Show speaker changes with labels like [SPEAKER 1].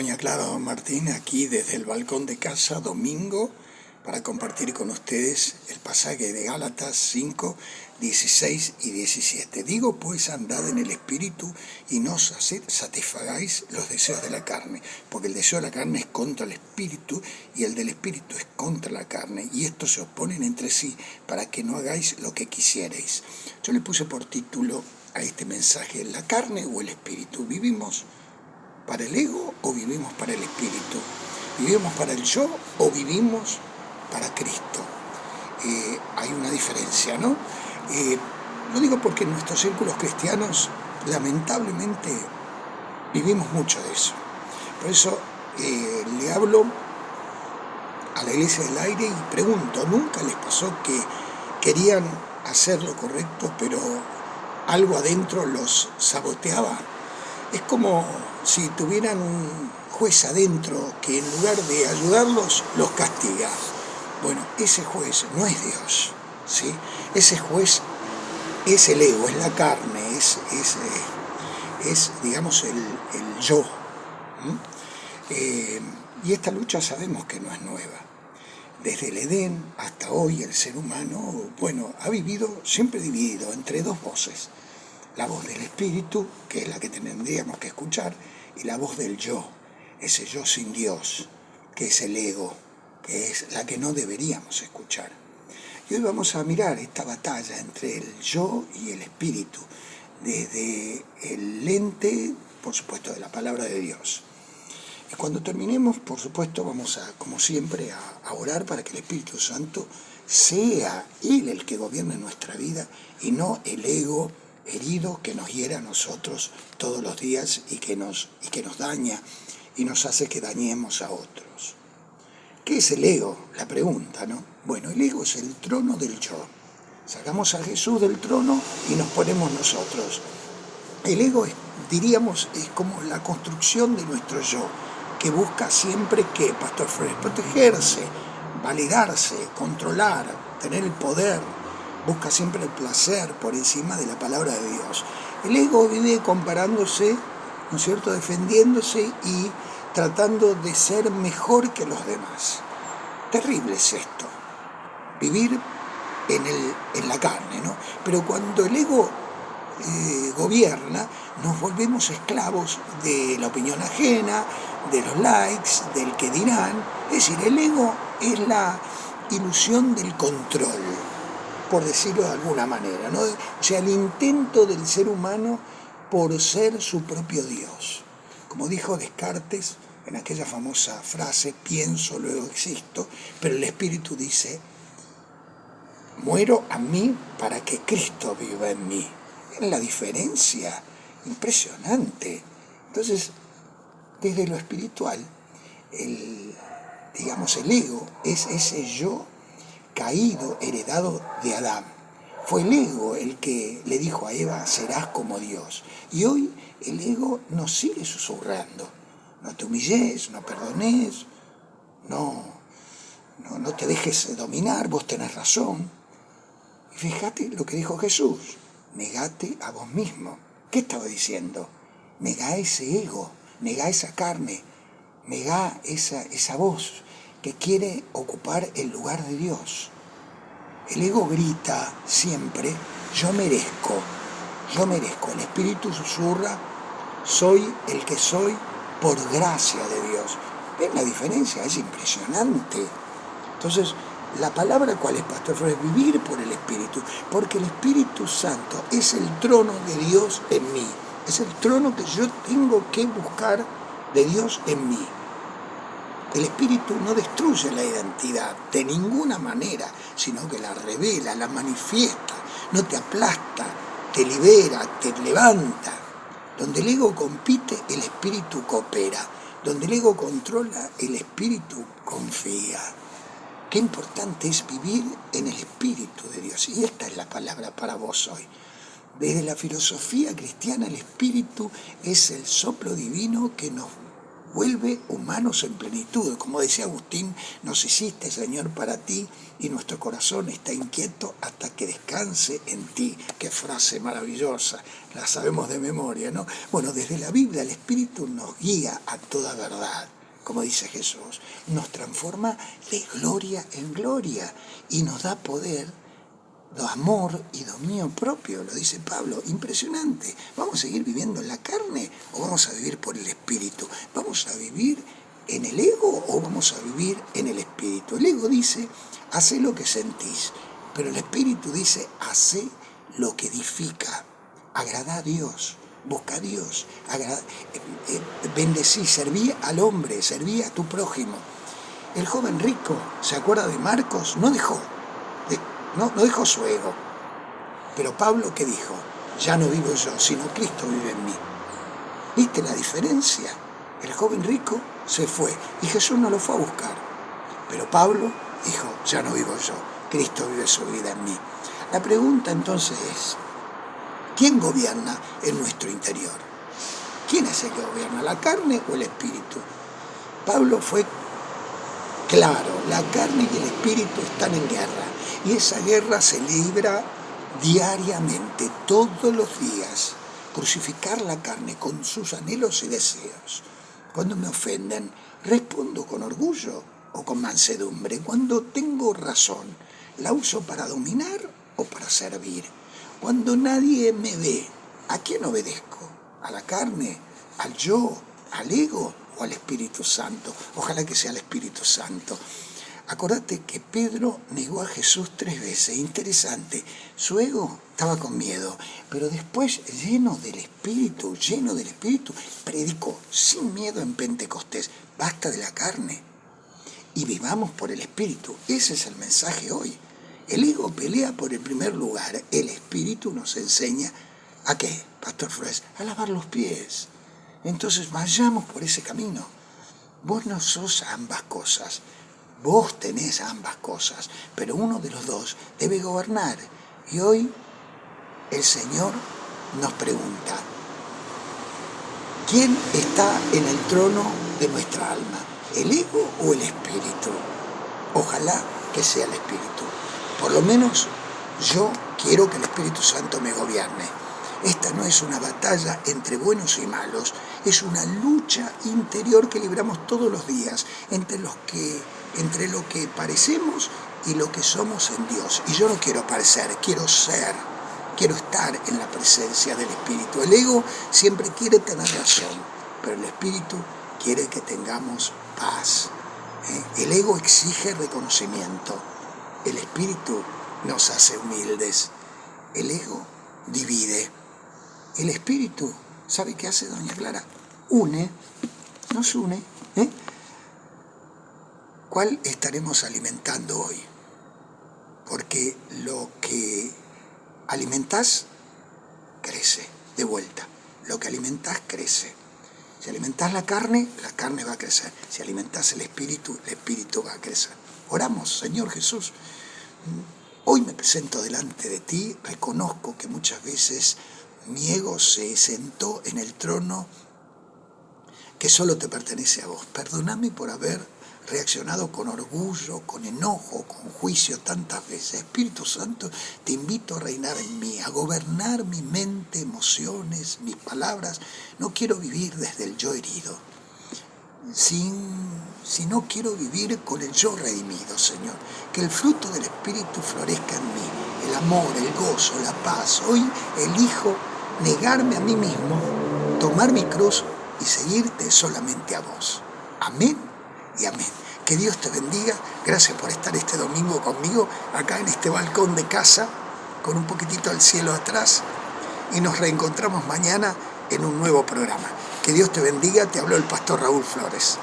[SPEAKER 1] Doña Clara Don Martín, aquí desde el balcón de casa, domingo, para compartir con ustedes el pasaje de Gálatas 5, 16 y 17. Digo pues, andad en el Espíritu y no satisfagáis los deseos de la carne, porque el deseo de la carne es contra el Espíritu y el del Espíritu es contra la carne, y estos se oponen entre sí para que no hagáis lo que quisierais. Yo le puse por título a este mensaje, ¿la carne o el Espíritu? ¿Vivimos para el ego o vivimos para el Espíritu? ¿Vivimos para el yo o vivimos para Cristo? Hay una diferencia, ¿no? Lo digo porque en nuestros círculos cristianos lamentablemente vivimos mucho de eso. Por eso le hablo a la Iglesia del Aire y pregunto, ¿nunca les pasó que querían hacer lo correcto pero algo adentro los saboteaba? Es como si tuvieran un juez adentro que en lugar de ayudarlos, los castiga. Bueno, ese juez no es Dios, ¿sí? Ese juez es el ego, es la carne, es digamos, el yo. Y esta lucha sabemos que no es nueva. Desde el Edén hasta hoy el ser humano, ha vivido siempre dividido entre dos voces. La voz del Espíritu, que es la que tendríamos que escuchar, y la voz del yo, ese yo sin Dios, que es el ego, que es la que no deberíamos escuchar. Y hoy vamos a mirar esta batalla entre el yo y el Espíritu, desde el lente, por supuesto, de la palabra de Dios. Y cuando terminemos, por supuesto, vamos a, como siempre, a orar para que el Espíritu Santo sea Él el que gobierne nuestra vida y no el ego herido que nos hiera a nosotros todos los días y que nos daña y nos hace que dañemos a otros. ¿Qué es el ego? La pregunta, ¿no? Bueno, el ego es el trono del yo. Sacamos a Jesús del trono y nos ponemos nosotros. El ego, diríamos, es como la construcción de nuestro yo, que busca siempre, ¿qué, Pastor Fred? Protegerse, validarse, controlar, tener el poder. Busca siempre el placer por encima de la palabra de Dios. El ego vive comparándose, ¿no es cierto?, defendiéndose y tratando de ser mejor que los demás. Terrible es esto, vivir en la carne, ¿no? Pero cuando el ego gobierna, nos volvemos esclavos de la opinión ajena, de los likes, del que dirán. Es decir, el ego es la ilusión del control, por decirlo de alguna manera, ¿no? O sea, el intento del ser humano por ser su propio Dios. Como dijo Descartes en aquella famosa frase, pienso, luego existo, pero el Espíritu dice, muero a mí para que Cristo viva en mí. Es la diferencia impresionante. Entonces, desde lo espiritual, el ego es ese yo caído, heredado de Adán. Fue el ego el que le dijo a Eva, serás como Dios. Y hoy el ego nos sigue susurrando. No te humilles, no perdones, no te dejes dominar, vos tenés razón. Y fíjate lo que dijo Jesús, negate a vos mismo. ¿Qué estaba diciendo? Negá ese ego, negá esa carne, negá esa voz que quiere ocupar el lugar de Dios. El ego grita siempre, yo merezco. El Espíritu susurra, soy el que soy por gracia de Dios. ¿Ven la diferencia? Es impresionante. Entonces, la palabra, ¿cuál es, Pastor Flores? Vivir por el Espíritu, porque el Espíritu Santo es el trono de Dios en mí. Es el trono que yo tengo que buscar de Dios en mí. El Espíritu no destruye la identidad de ninguna manera, sino que la revela, la manifiesta, no te aplasta, te libera, te levanta. Donde el ego compite, el Espíritu coopera. Donde el ego controla, el Espíritu confía. Qué importante es vivir en el Espíritu de Dios. Y esta es la palabra para vos hoy. Desde la filosofía cristiana, el Espíritu es el soplo divino que nos vuelve humanos en plenitud. Como decía Agustín, nos hiciste, Señor, para ti, y nuestro corazón está inquieto hasta que descanse en ti. Qué frase maravillosa, la sabemos de memoria, ¿no? Bueno, desde la Biblia el Espíritu nos guía a toda verdad, como dice Jesús, nos transforma de gloria en gloria y nos da poder, de amor y dominio propio, lo dice Pablo. Impresionante. ¿Vamos a seguir viviendo en la carne o vamos a vivir por el Espíritu? ¿Vamos a vivir en el ego o vamos a vivir en el Espíritu? El ego dice, hacé lo que sentís, pero el Espíritu dice, hacé lo que edifica. Agrada a Dios, busca a Dios, bendecí, serví al hombre, serví a tu prójimo. El joven rico, ¿se acuerda de Marcos? No dejó su ego. Pero Pablo, ¿qué dijo? Ya no vivo yo, sino Cristo vive en mí. ¿Viste la diferencia? El joven rico se fue y Jesús no lo fue a buscar. Pero Pablo dijo, ya no vivo yo, Cristo vive su vida en mí. La pregunta entonces es, ¿quién gobierna en nuestro interior? ¿Quién es el que gobierna, la carne o el espíritu? Pablo fue claro, la carne y el espíritu están en guerra. Y esa guerra se libra diariamente, todos los días. Crucificar la carne con sus anhelos y deseos. Cuando me ofenden, respondo con orgullo o con mansedumbre. Cuando tengo razón, la uso para dominar o para servir. Cuando nadie me ve, ¿a quién obedezco? ¿A la carne? ¿Al yo? ¿Al ego? ¿O al Espíritu Santo? Ojalá que sea el Espíritu Santo. Acordate que Pedro negó a Jesús 3 veces. Interesante. Su ego estaba con miedo, pero después, lleno del Espíritu, predicó sin miedo en Pentecostés. Basta de la carne y vivamos por el Espíritu. Ese es el mensaje hoy. El ego pelea por el primer lugar. El Espíritu nos enseña ¿a qué, Pastor Flores? A lavar los pies. Entonces vayamos por ese camino. Vos no sos ambas cosas. Vos tenés ambas cosas, pero uno de los dos debe gobernar. Y hoy el Señor nos pregunta, ¿quién está en el trono de nuestra alma? ¿El ego o el espíritu? Ojalá que sea el espíritu. Por lo menos yo quiero que el Espíritu Santo me gobierne. Esta no es una batalla entre buenos y malos, es una lucha interior que libramos todos los días entre lo que parecemos y lo que somos en Dios. Y yo no quiero parecer, quiero ser, quiero estar en la presencia del Espíritu. El ego siempre quiere tener razón, pero el Espíritu quiere que tengamos paz. El ego exige reconocimiento, el Espíritu nos hace humildes, el ego divide. El Espíritu, ¿sabe qué hace, doña Clara? Nos une. ¿Cuál estaremos alimentando hoy? Porque lo que alimentás, crece, de vuelta. Lo que alimentás, crece. Si alimentás la carne va a crecer. Si alimentás el espíritu va a crecer. Oramos, Señor Jesús. Hoy me presento delante de ti, reconozco que muchas veces mi ego se sentó en el trono que solo te pertenece a vos. Perdóname por haber reaccionado con orgullo, con enojo, con juicio tantas veces. Espíritu Santo, te invito a reinar en mí, a gobernar mi mente, emociones, mis palabras. No quiero vivir desde el yo herido, no quiero vivir con el yo redimido, Señor. Que el fruto del Espíritu florezca en mí, el amor, el gozo, la paz. Hoy elijo negarme a mí mismo, tomar mi cruz y seguirte solamente a vos. Amén y amén. Que Dios te bendiga. Gracias por estar este domingo conmigo, acá en este balcón de casa, con un poquitito del cielo atrás. Y nos reencontramos mañana en un nuevo programa. Que Dios te bendiga. Te habló el pastor Raúl Flores.